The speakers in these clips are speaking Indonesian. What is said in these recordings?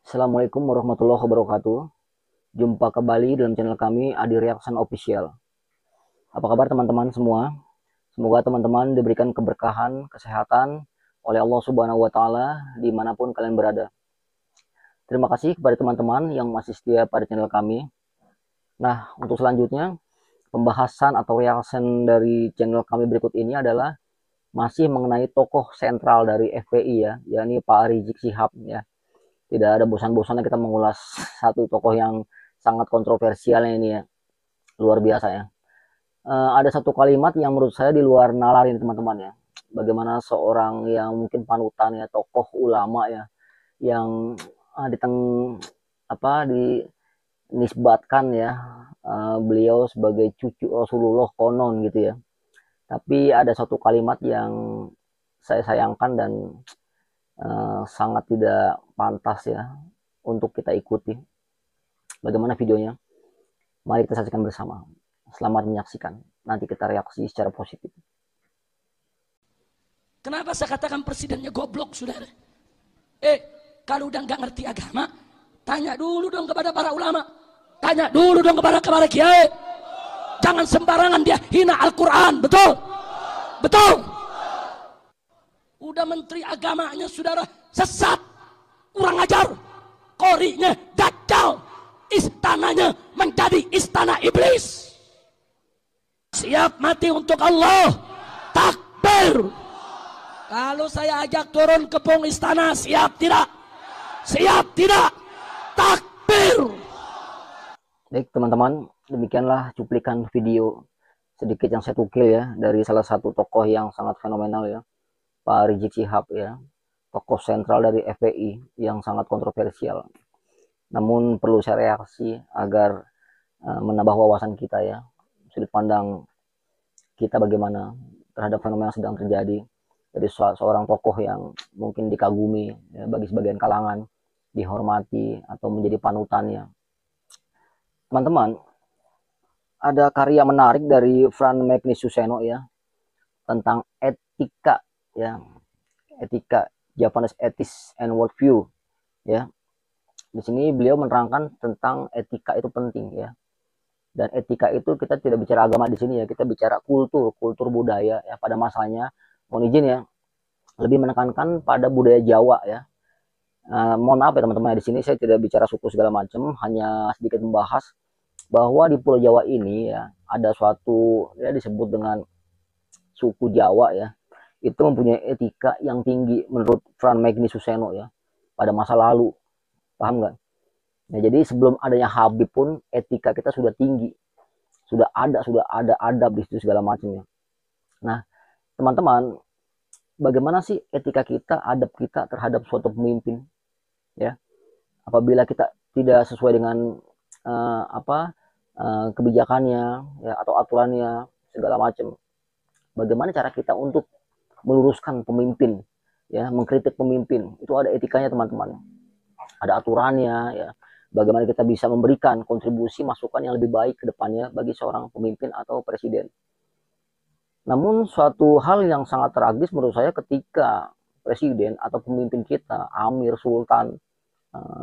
Assalamualaikum warahmatullahi wabarakatuh. Jumpa kembali dalam channel kami Adi Reaction Official. Apa kabar teman-teman semua? Semoga teman-teman diberikan keberkahan, kesehatan oleh Allah Subhanahu wa Ta'ala dimanapun kalian berada. Terima kasih kepada teman-teman yang masih setia pada channel kami. Nah, untuk selanjutnya, pembahasan atau reaction dari channel kami berikut ini adalah masih mengenai tokoh sentral dari FPI ya, yakni Pak Rizik Syihab ya. Tidak ada bosan-bosannya kita mengulas satu tokoh yang sangat kontroversial ini ya, luar biasa ya. Ada satu kalimat yang menurut saya di luar nalar ini teman-teman ya. Bagaimana seorang yang mungkin panutan ya, tokoh ulama ya, yang uh, diteng apa dinisbatkan ya, beliau sebagai cucu Rasulullah konon gitu ya. Tapi ada satu kalimat yang saya sayangkan dan sangat tidak pantas ya untuk kita ikuti. Bagaimana videonya? Mari kita saksikan bersama. Selamat menyaksikan. Nanti kita reaksi secara positif. Kenapa saya katakan presidennya goblok, saudara? Kalau udah nggak ngerti agama, tanya dulu dong kepada para ulama. Tanya dulu dong kepada kiai. Jangan sembarangan dia hina Al-Quran, betul? Betul? Udah menteri agamanya, saudara, sesat, kurang ajar, korinya dajjal, istananya menjadi istana iblis. Siap mati untuk Allah, takbir. Kalau saya ajak turun ke pung istana, siap tidak? Siap tidak? Takbir. Baik teman-teman, demikianlah cuplikan video sedikit yang saya tukil ya dari salah satu tokoh yang sangat fenomenal ya, Pak Rizik Syihab ya, tokoh sentral dari FPI yang sangat kontroversial. Namun perlu saya reaksi agar menambah wawasan kita ya, sudut pandang kita bagaimana terhadap fenomena yang sedang terjadi dari seorang tokoh yang mungkin dikagumi ya, bagi sebagian kalangan, dihormati atau menjadi panutannya. Teman-teman, ada karya menarik dari Fran Magnisuseno ya tentang etika ya, etika Japanese Ethics and Worldview ya. Di sini beliau menerangkan tentang etika itu penting ya. Dan etika itu kita tidak bicara agama di sini ya, kita bicara kultur budaya ya pada masanya. Mohon izin ya, lebih menekankan pada budaya Jawa ya. Mohon maaf ya teman-teman, di sini saya tidak bicara suku segala macam, hanya sedikit membahas bahwa di Pulau Jawa ini ya ada suatu ya disebut dengan suku Jawa ya, itu mempunyai etika yang tinggi menurut Fran Magnisuseno ya pada masa lalu, paham nggak? Ya, jadi sebelum adanya Habib pun etika kita sudah tinggi, sudah ada adab di situ segala macam ya. Nah teman-teman, bagaimana sih etika kita, adab kita terhadap suatu pemimpin ya? Apabila kita tidak sesuai dengan kebijakannya ya atau aturannya segala macam, bagaimana cara kita untuk meluruskan pemimpin ya, mengkritik pemimpin, itu ada etikanya teman-teman, ada aturannya ya, bagaimana kita bisa memberikan kontribusi masukan yang lebih baik ke depannya bagi seorang pemimpin atau presiden. Namun suatu hal yang sangat tragis menurut saya ketika presiden atau pemimpin kita, amir, sultan,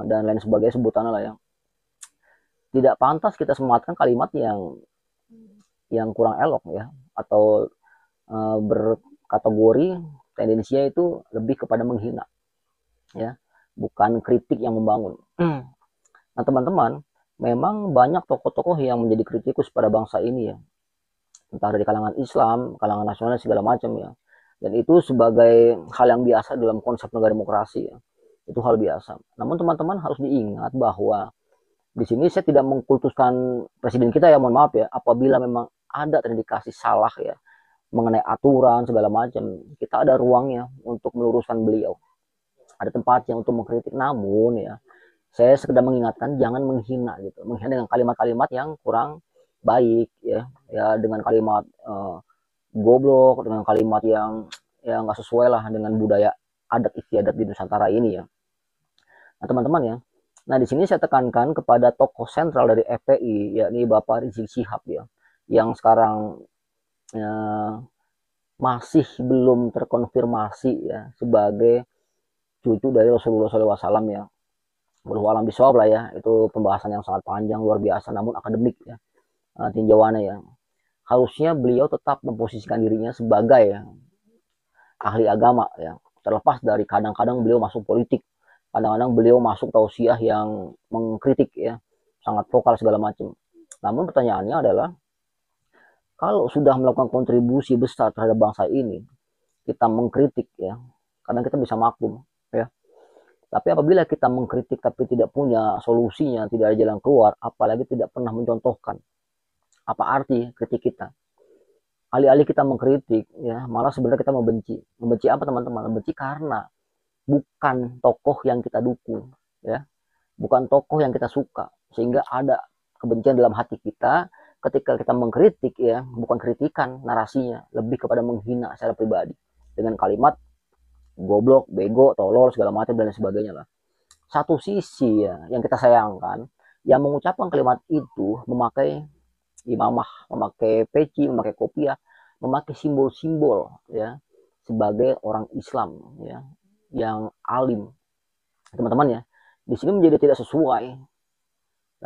dan lain sebagainya sebutannya lah ya, tidak pantas kita sematkan kalimat yang kurang elok ya, atau berkategori tendensinya itu lebih kepada menghina ya, bukan kritik yang membangun. Nah teman-teman, memang banyak tokoh-tokoh yang menjadi kritikus pada bangsa ini ya, entah dari kalangan Islam, kalangan nasionalis segala macam ya. Dan itu sebagai hal yang biasa dalam konsep negara demokrasi ya. Itu hal biasa. Namun teman-teman harus diingat bahwa di sini saya tidak mengkultuskan presiden kita ya, mohon maaf ya. Apabila memang ada terindikasi salah ya mengenai aturan segala macam, kita ada ruangnya untuk meluruskan beliau. Ada tempatnya untuk mengkritik, namun ya saya sekedar mengingatkan jangan menghina gitu, menghina dengan kalimat-kalimat yang kurang baik ya, ya dengan kalimat goblok, dengan kalimat yang nggak sesuai lah dengan budaya adat istiadat di Nusantara ini ya. Nah teman-teman ya, nah di sini saya tekankan kepada tokoh sentral dari FPI yakni Bapak Rizik Syihab ya, yang sekarang masih belum terkonfirmasi ya sebagai cucu dari Rasulullah SAW ya. Wallahu alam bisawab lah ya, itu pembahasan yang sangat panjang luar biasa namun akademik ya, tinjauannya ya. Harusnya beliau tetap memposisikan dirinya sebagai ya, ahli agama ya, terlepas dari kadang-kadang beliau masuk politik, kadang-kadang beliau masuk tausiah yang mengkritik ya, sangat vokal segala macam. Namun pertanyaannya adalah, kalau sudah melakukan kontribusi besar terhadap bangsa ini, kita mengkritik ya, kadang kita bisa maklum ya. Tapi apabila kita mengkritik tapi tidak punya solusinya, tidak ada jalan keluar, apalagi tidak pernah mencontohkan, apa arti kritik kita? Alih-alih kita mengkritik ya, malah sebenarnya kita membenci. Membenci apa teman-teman? Membenci karena bukan tokoh yang kita dukung ya, bukan tokoh yang kita suka, sehingga ada kebencian dalam hati kita ketika kita mengkritik ya, bukan kritikan narasinya, lebih kepada menghina secara pribadi dengan kalimat goblok, bego, tolol, segala macam dan sebagainya lah. Satu sisi ya, yang kita sayangkan, yang mengucapkan kalimat itu memakai imamah, memakai peci, memakai kopiah, memakai simbol-simbol ya, sebagai orang Islam ya, yang alim, teman-teman ya. Di sini menjadi tidak sesuai.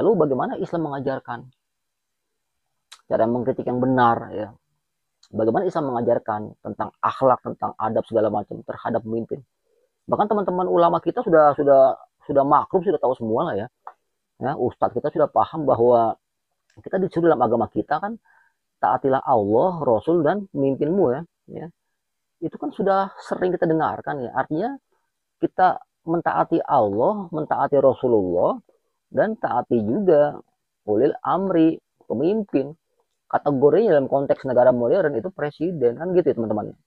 Lalu bagaimana Islam mengajarkan cara mengkritik yang benar ya? Bagaimana Islam mengajarkan tentang akhlak, tentang adab segala macam terhadap pemimpin? Bahkan teman-teman ulama kita sudah maklum, sudah tahu semua lah ya. Ya, ustadz kita sudah paham bahwa kita disuruh dalam agama kita kan, taatilah Allah, Rasul dan pemimpinmu ya. Ya. Itu kan sudah sering kita dengarkan ya. Artinya kita mentaati Allah, mentaati Rasulullah, dan taati juga ulil amri, pemimpin. Kategorinya dalam konteks negara modern itu presiden, kan gitu ya teman-teman.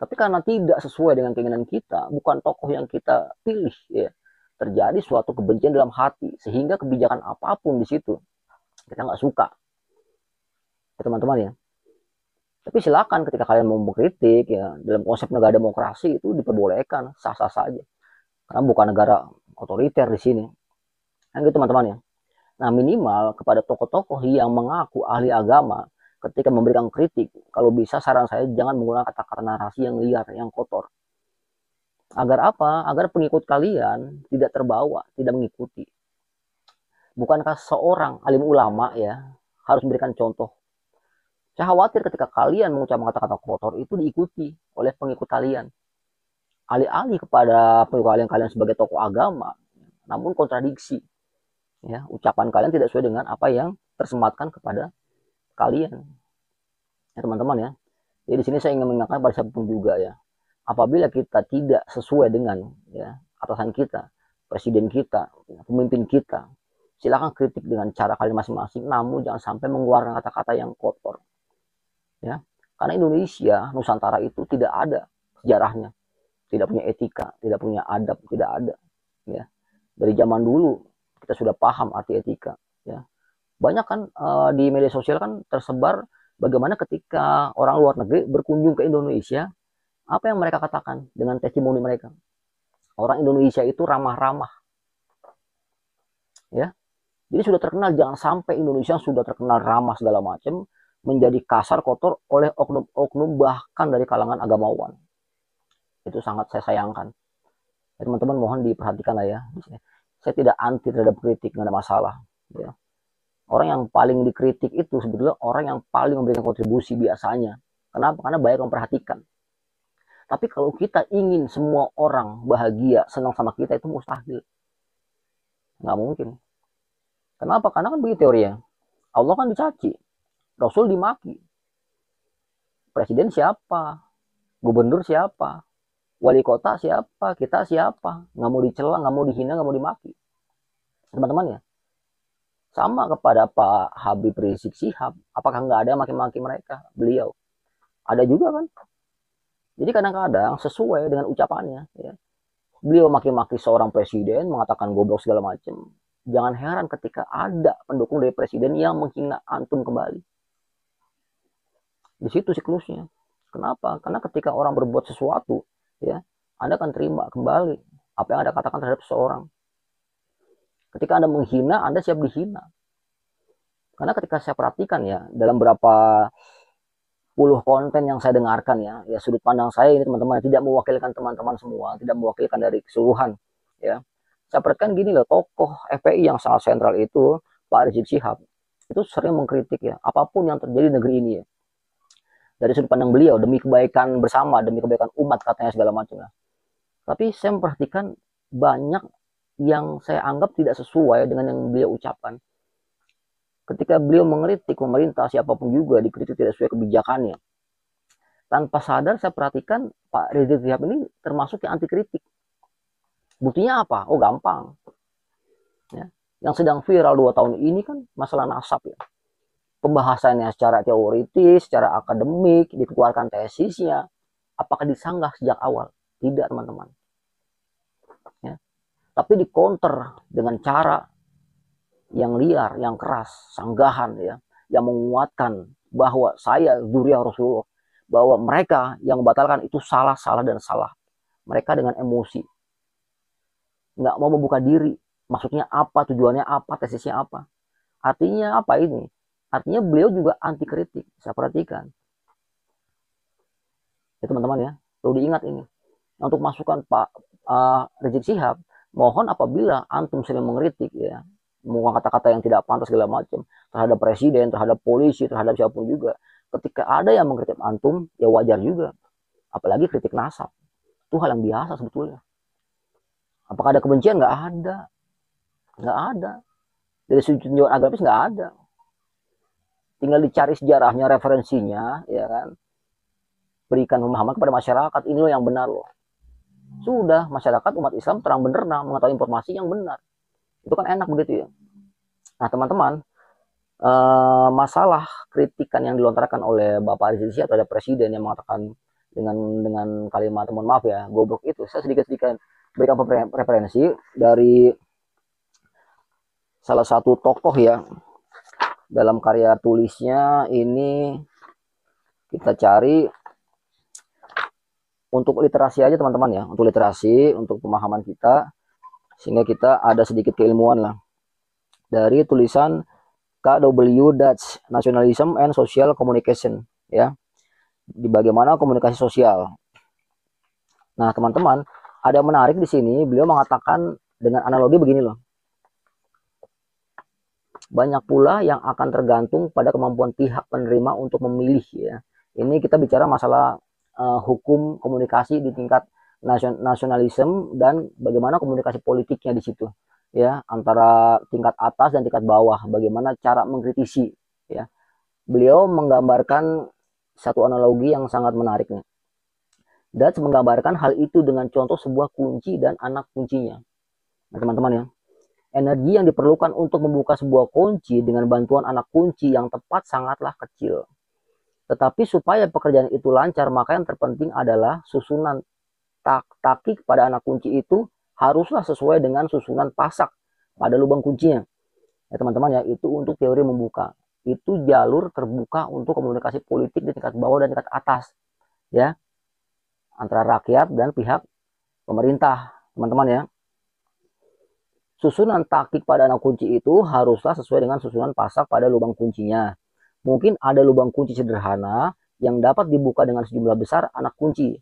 Tapi karena tidak sesuai dengan keinginan kita, bukan tokoh yang kita pilih ya, terjadi suatu kebencian dalam hati, sehingga kebijakan apapun di situ kita nggak suka ya, teman-teman ya. Tapi silakan ketika kalian mau mengkritik ya, dalam konsep negara demokrasi itu diperbolehkan, sah-sah saja. Karena bukan negara otoriter di sini. Kan gitu teman-teman ya. Nah, minimal kepada tokoh-tokoh yang mengaku ahli agama, ketika memberikan kritik, kalau bisa saran saya jangan menggunakan kata-kata narasi yang liar, yang kotor. Agar apa? Agar pengikut kalian tidak terbawa, tidak mengikuti. Bukankah seorang alim ulama ya harus memberikan contoh? Saya khawatir ketika kalian mengucapkan kata-kata kotor itu diikuti oleh pengikut kalian. Alih-alih kepada pengikut kalian sebagai tokoh agama, namun kontradiksi. Ya, ucapan kalian tidak sesuai dengan apa yang tersematkan kepada kalian ya teman-teman ya. Jadi di sini saya ingin mengingatkan pada siapapun juga ya, apabila kita tidak sesuai dengan ya atasan kita, presiden kita, pemimpin kita, silakan kritik dengan cara kalian masing-masing, namun jangan sampai mengeluarkan kata-kata yang kotor ya. Karena Indonesia, Nusantara itu tidak ada sejarahnya, tidak punya etika, tidak punya adab, tidak ada ya. Dari zaman dulu kita sudah paham arti etika ya. Banyak kan di media sosial kan tersebar bagaimana ketika orang luar negeri berkunjung ke Indonesia, apa yang mereka katakan dengan testimoni mereka. Orang Indonesia itu ramah-ramah ya. Jadi sudah terkenal, jangan sampai Indonesia sudah terkenal ramah segala macam menjadi kasar, kotor oleh oknum-oknum bahkan dari kalangan agamawan. Itu sangat saya sayangkan. Teman-teman mohon diperhatikan lah ya. Saya tidak anti terhadap kritik, nggak ada masalah ya. Orang yang paling dikritik itu sebetulnya orang yang paling memberikan kontribusi biasanya. Kenapa? Karena banyak memperhatikan. Tapi kalau kita ingin semua orang bahagia, senang sama kita, itu mustahil. Nggak mungkin. Kenapa? Karena kan begitu teorinya. Allah kan dicaci, Rasul dimaki, presiden siapa, gubernur siapa, wali kota siapa, kita siapa. Nggak mau dicela, nggak mau dihina, nggak mau dimaki. Teman-teman ya. Sama kepada Pak Habib Rizik Syihab, apakah nggak ada maki-maki mereka, beliau? Ada juga kan. Jadi kadang-kadang sesuai dengan ucapannya ya. Beliau maki-maki seorang presiden, mengatakan goblok segala macam. Jangan heran ketika ada pendukung dari presiden yang menghina antum kembali. Di situ siklusnya. Kenapa? Karena ketika orang berbuat sesuatu ya, Anda akan terima kembali apa yang Anda katakan terhadap seseorang. Ketika Anda menghina, Anda siap dihina. Karena ketika saya perhatikan ya, dalam berapa puluh konten yang saya dengarkan ya, sudut pandang saya ini teman-teman tidak mewakilkan teman-teman semua, tidak mewakilkan dari keseluruhan ya. saya perhatikan gini loh, tokoh FPI yang sangat sentral itu Pak Rizik Syihab itu sering mengkritik ya apapun yang terjadi di negeri ini ya, dari sudut pandang beliau demi kebaikan bersama, demi kebaikan umat katanya segala macam ya. Tapi saya memperhatikan banyak yang saya anggap tidak sesuai dengan yang beliau ucapkan. Ketika beliau mengkritik pemerintah, siapapun juga dikritik tidak sesuai kebijakannya. Tanpa sadar saya perhatikan Pak Rizik Syihab ini termasuk yang anti kritik. Buktinya apa? Oh gampang. Ya. Yang sedang viral 2 tahun ini kan masalah nasab ya. Pembahasannya secara teoritis, secara akademik, dikeluarkan tesisnya. Apakah disanggah sejak awal? Tidak teman-teman. Ya. Tapi dikonter dengan cara yang liar, yang keras, sanggahan ya, yang menguatkan bahwa saya zuriyah Rasulullah, bahwa mereka yang membatalkan itu salah dan salah. Mereka dengan emosi, nggak mau membuka diri. Maksudnya apa, tujuannya apa, tesisnya apa. Artinya apa ini? Artinya beliau juga anti kritik. Saya perhatikan. Ya teman-teman ya, perlu diingat ini. Untuk masukan Pak Rizik Syihab, mohon apabila antum sering mengkritik ya, menggunakan kata-kata yang tidak pantas segala macam terhadap presiden, terhadap polisi, terhadap siapapun juga. Ketika ada yang mengkritik antum, ya wajar juga. Apalagi kritik nasab. Itu hal yang biasa sebetulnya. Apakah ada kebencian? Nggak ada. Nggak ada. Dari sudut tinjauan agamis nggak ada. Tinggal dicari sejarahnya, referensinya, ya kan. Berikan pemahaman kepada masyarakat. Ini loh yang benar loh. Sudah, masyarakat umat Islam terang benderang mengetahui informasi yang benar. Itu kan enak begitu ya. Nah teman-teman, masalah kritikan yang dilontarkan oleh Bapak Rizik Syihab terhadap presiden yang mengatakan dengan kalimat mohon maaf ya goblok itu, saya sedikit berikan referensi dari salah satu tokoh ya dalam karya tulisnya ini. Kita cari untuk literasi aja teman-teman ya, untuk literasi, untuk pemahaman kita, sehingga kita ada sedikit keilmuan lah. Dari tulisan KW Dutch Nationalism and Social Communication ya, di bagaimana komunikasi sosial. Nah teman-teman, ada yang menarik di sini. Beliau mengatakan dengan analogi begini loh. Banyak pula yang akan tergantung pada kemampuan pihak penerima untuk memilih ya. Ini kita bicara masalah hukum komunikasi di tingkat nasionalisme dan bagaimana komunikasi politiknya di situ ya, antara tingkat atas dan tingkat bawah, bagaimana cara mengkritisi ya. Beliau menggambarkan satu analogi yang sangat menarik nih. Dutch menggambarkan hal itu dengan contoh sebuah kunci dan anak kuncinya. Nah teman-teman ya, energi yang diperlukan untuk membuka sebuah kunci dengan bantuan anak kunci yang tepat sangatlah kecil. Tetapi supaya pekerjaan itu lancar, maka yang terpenting adalah susunan taktik pada anak kunci itu haruslah sesuai dengan susunan pasak pada lubang kuncinya. Ya teman-teman ya, itu untuk teori membuka. Itu jalur terbuka untuk komunikasi politik di tingkat bawah dan tingkat atas. Ya, antara rakyat dan pihak pemerintah. Teman-teman ya. Susunan taktik pada anak kunci itu haruslah sesuai dengan susunan pasak pada lubang kuncinya. Mungkin ada lubang kunci sederhana yang dapat dibuka dengan sejumlah besar anak kunci.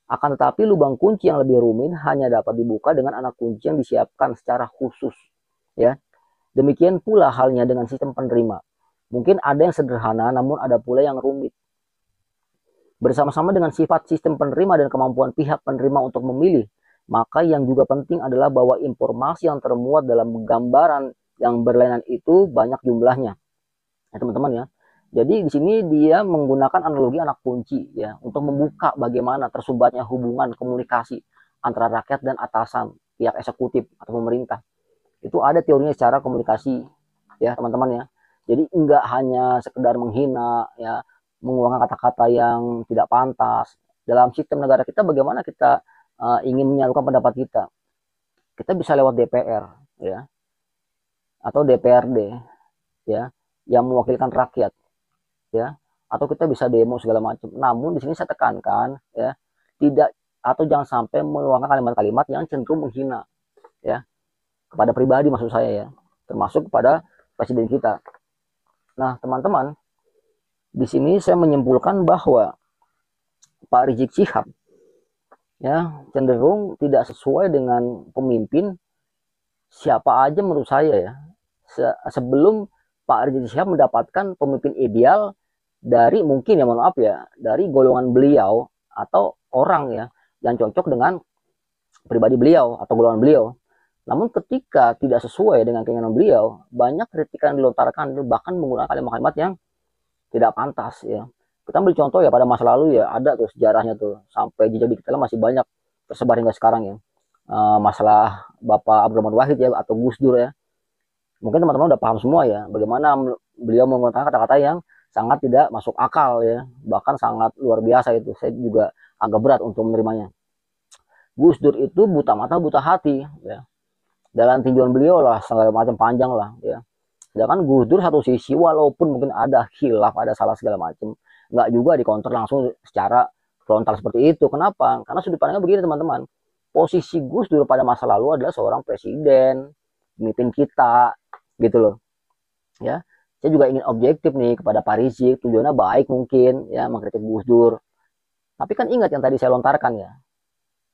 Akan tetapi lubang kunci yang lebih rumit hanya dapat dibuka dengan anak kunci yang disiapkan secara khusus. Ya, demikian pula halnya dengan sistem penerima. Mungkin ada yang sederhana, namun ada pula yang rumit. Bersama-sama dengan sifat sistem penerima dan kemampuan pihak penerima untuk memilih, maka yang juga penting adalah bahwa informasi yang termuat dalam gambaran yang berlainan itu banyak jumlahnya. Ya, teman-teman ya. Jadi di sini dia menggunakan analogi anak kunci ya untuk membuka bagaimana tersumbatnya hubungan komunikasi antara rakyat dan atasan, pihak eksekutif atau pemerintah. Itu ada teorinya secara komunikasi ya teman-teman ya. Jadi enggak hanya sekedar menghina ya, menggunakan kata-kata yang tidak pantas. Dalam sistem negara kita bagaimana kita ingin menyalurkan pendapat kita. Kita bisa lewat DPR ya atau DPRD ya yang mewakilkan rakyat. Ya, atau kita bisa demo segala macam. Namun di sini saya tekankan ya, tidak atau jangan sampai meluangkan kalimat-kalimat yang cenderung menghina ya kepada pribadi maksud saya ya, termasuk kepada presiden kita. Nah, teman-teman, di sini saya menyimpulkan bahwa Pak Rizik Syihab ya cenderung tidak sesuai dengan pemimpin siapa aja menurut saya ya, sebelum Pak Rizik Syihab mendapatkan pemimpin ideal dari mungkin ya, mohon maaf ya, dari golongan beliau atau orang ya yang cocok dengan pribadi beliau atau golongan beliau. Namun ketika tidak sesuai dengan keinginan beliau, banyak kritikan yang dilontarkan, bahkan menggunakan kalimat-kalimat yang tidak pantas ya. Kita ambil contoh ya, pada masa lalu ya ada tuh sejarahnya tuh, sampai jejak digital masih banyak tersebar hingga sekarang ya. Masalah Bapak Abdurrahman Wahid ya, atau Gus Dur ya. Mungkin teman-teman udah paham semua ya, bagaimana beliau menggunakan kata-kata yang sangat tidak masuk akal ya, bahkan sangat luar biasa itu. Saya juga agak berat untuk menerimanya. Gus Dur itu buta mata buta hati ya, dalam tinjauan beliau lah segala macam panjang lah ya. Sedangkan Gus Dur satu sisi, walaupun mungkin ada khilaf, ada salah segala macam, nggak juga dikonter langsung secara frontal seperti itu. Kenapa? Karena sudut pandangnya begini teman-teman. Posisi Gus Dur pada masa lalu adalah seorang presiden, pemimpin kita, gitu loh. Ya, saya juga ingin objektif nih kepada Pak Rizik, tujuannya baik mungkin ya, mengkritik Gus Dur. Tapi kan ingat yang tadi saya lontarkan ya,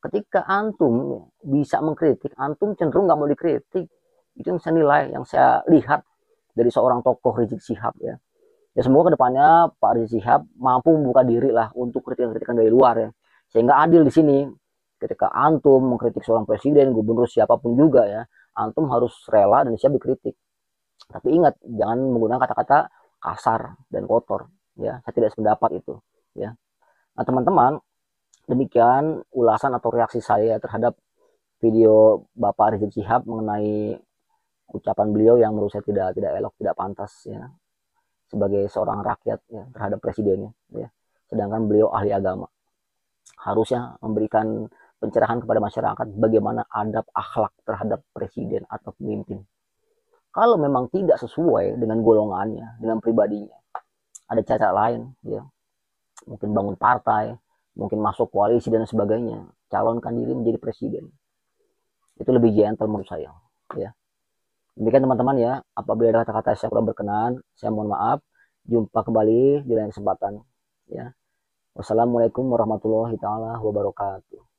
ketika antum bisa mengkritik, antum cenderung nggak mau dikritik. Itu yang saya nilai, yang saya lihat dari seorang tokoh Rizik Syihab ya. Ya semoga kedepannya Pak Rizik Syihab mampu membuka diri lah untuk kritikan-kritikan dari luar ya. Sehingga adil di sini. Ketika antum mengkritik seorang presiden, gubernur, siapapun juga ya, antum harus rela dan siap dikritik. Tapi ingat, jangan menggunakan kata-kata kasar dan kotor ya. Saya tidak sependapat itu ya. Nah teman-teman, demikian ulasan atau reaksi saya terhadap video Bapak Rizik Syihab mengenai ucapan beliau yang menurut saya tidak elok, tidak pantas ya, sebagai seorang rakyat ya, terhadap presidennya ya. Sedangkan beliau ahli agama, harusnya memberikan pencerahan kepada masyarakat bagaimana adab akhlak terhadap presiden atau pemimpin. Kalau memang tidak sesuai dengan golongannya, dengan pribadinya, ada cara lain ya, mungkin bangun partai, mungkin masuk koalisi dan sebagainya, calonkan diri menjadi presiden. Itu lebih gentle menurut saya ya. Demikian teman-teman ya, apabila ada kata-kata saya kurang berkenan, saya mohon maaf. Jumpa kembali di lain kesempatan ya. Wassalamualaikum warahmatullahi taala wabarakatuh.